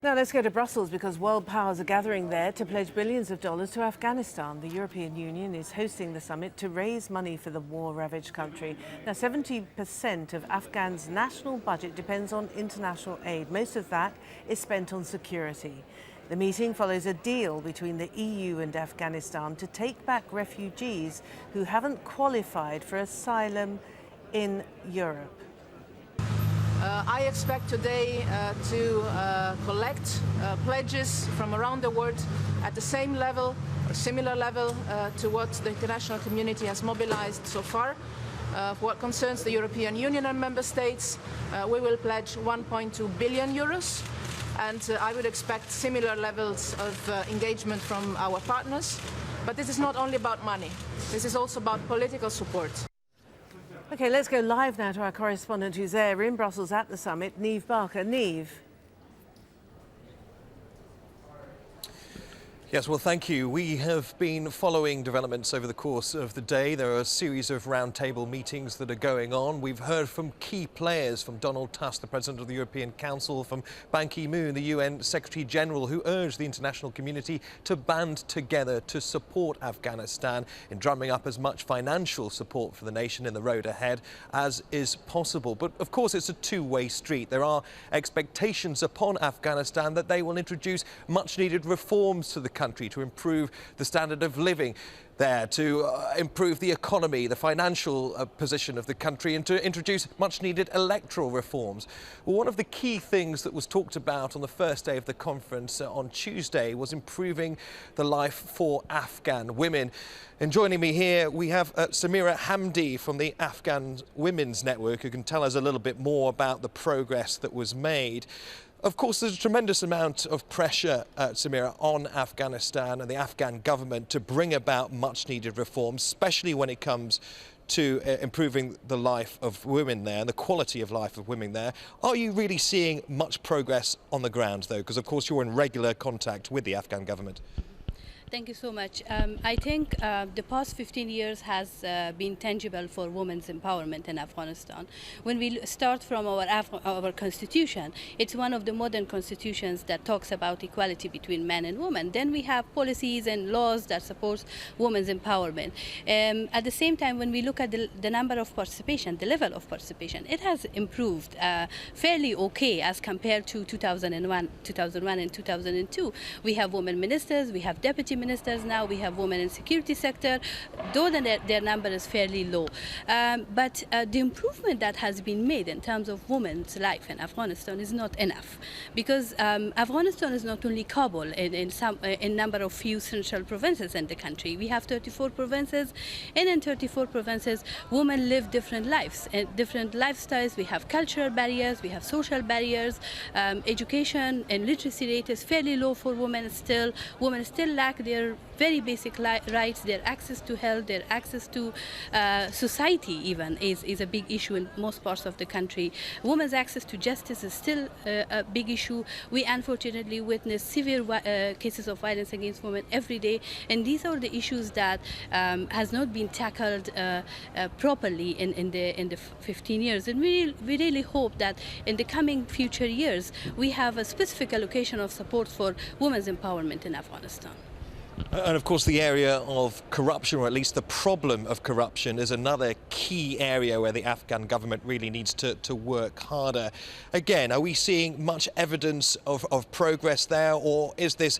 Now let's go to Brussels because world powers are gathering there to pledge billions of dollars to Afghanistan. The European Union is hosting the summit to raise money for the war-ravaged country. Now 70% of Afghan's national budget depends on international aid. Most of that is spent on security. The meeting follows a deal between the EU and Afghanistan to take back refugees who haven't qualified for asylum in Europe. I expect today to collect pledges from around the world at the same level or similar level to what the international community has mobilized so far. For what concerns the European Union and member states, we will pledge 1.2 billion euros, and I would expect similar levels of engagement from our partners. But this is not only about money, this is also about political support. OK, let's go live now to our correspondent who's there in Brussels at the summit, Neave Barker. Neave. Yes, well, thank you. We have been following developments over the course of the day. There are a series of roundtable meetings that are going on. We've heard from key players, from Donald Tusk, the President of the European Council, from Ban Ki-moon, the UN Secretary General, who urged the international community to band together to support Afghanistan in drumming up as much financial support for the nation in the road ahead as is possible. But of course, it's a two-way street. There are expectations upon Afghanistan that they will introduce much-needed reforms to the country to improve the standard of living there, to improve the economy, the financial position of the country, and to introduce much-needed electoral reforms. Well, one of the key things that was talked about on the first day of the conference on Tuesday was improving the life for Afghan women. And joining me here, we have Samira Hamdi from the Afghan Women's Network, who can tell us a little bit more about the progress that was made. Of course, there's a tremendous amount of pressure, Samira, on Afghanistan and the Afghan government to bring about much-needed reforms, especially when it comes to improving the life of women there and the quality of life of women there. Are you really seeing much progress on the ground, though? Because, of course, you're in regular contact with the Afghan government. Thank you so much. I think the past 15 years has been tangible for women's empowerment in Afghanistan. When we start from our constitution, it's one of the modern constitutions that talks about equality between men and women. Then we have policies and laws that support women's empowerment. At the same time, when we look at the number of participation, the level of participation, it has improved fairly okay as compared to 2001 and 2002. We have women ministers, we have deputy ministers now, we have women in security sector, though their number is fairly low. But the improvement that has been made in terms of women's life in Afghanistan is not enough, because Afghanistan is not only Kabul in number of few central provinces in the country. We have 34 provinces, and in 34 provinces, women live different lives and different lifestyles. We have cultural barriers, we have social barriers, education and literacy rate is fairly low for women still. Women still lack their very basic rights, their access to health, their access to society even is a big issue in most parts of the country. Women's access to justice is still a big issue. We unfortunately witness severe cases of violence against women every day, and these are the issues that has not been tackled properly in the 15 years. And we really hope that in the coming future years we have a specific allocation of support for women's empowerment in Afghanistan. And of course, the area of corruption, or at least the problem of corruption, is another key area where the Afghan government really needs to work harder. Again, are we seeing much evidence of progress there, or is this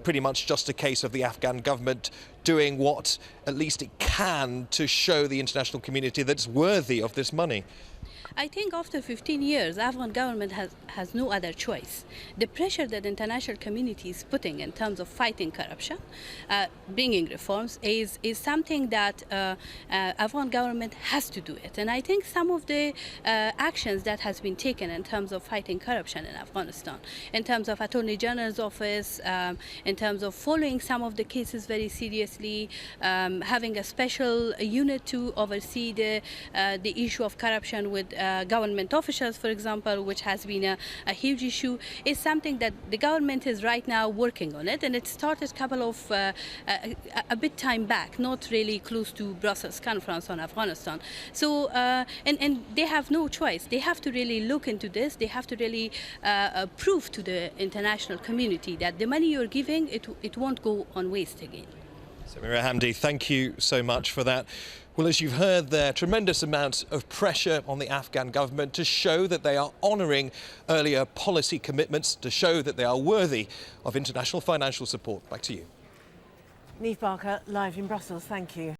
pretty much just a case of the Afghan government doing what at least it can to show the international community that it's worthy of this money? I think after 15 years, Afghan government has no other choice. The pressure that the international community is putting in terms of fighting corruption, bringing reforms, is something that Afghan government has to do it. And I think some of the actions that has been taken in terms of fighting corruption in Afghanistan, in terms of Attorney General's office, in terms of following some of the cases very seriously, having a special unit to oversee the issue of corruption with government officials, for example, which has been a huge issue, is something that the government is right now working on it, and it started a bit time back, not really close to Brussels conference on Afghanistan. So, and they have no choice. They have to really look into this. They have to really prove to the international community that the money you're giving, it won't go on waste again. Samira Hamdi, thank you so much for that. Well, as you've heard there, tremendous amounts of pressure on the Afghan government to show that they are honouring earlier policy commitments, to show that they are worthy of international financial support. Back to you. Neave Barker, live in Brussels. Thank you.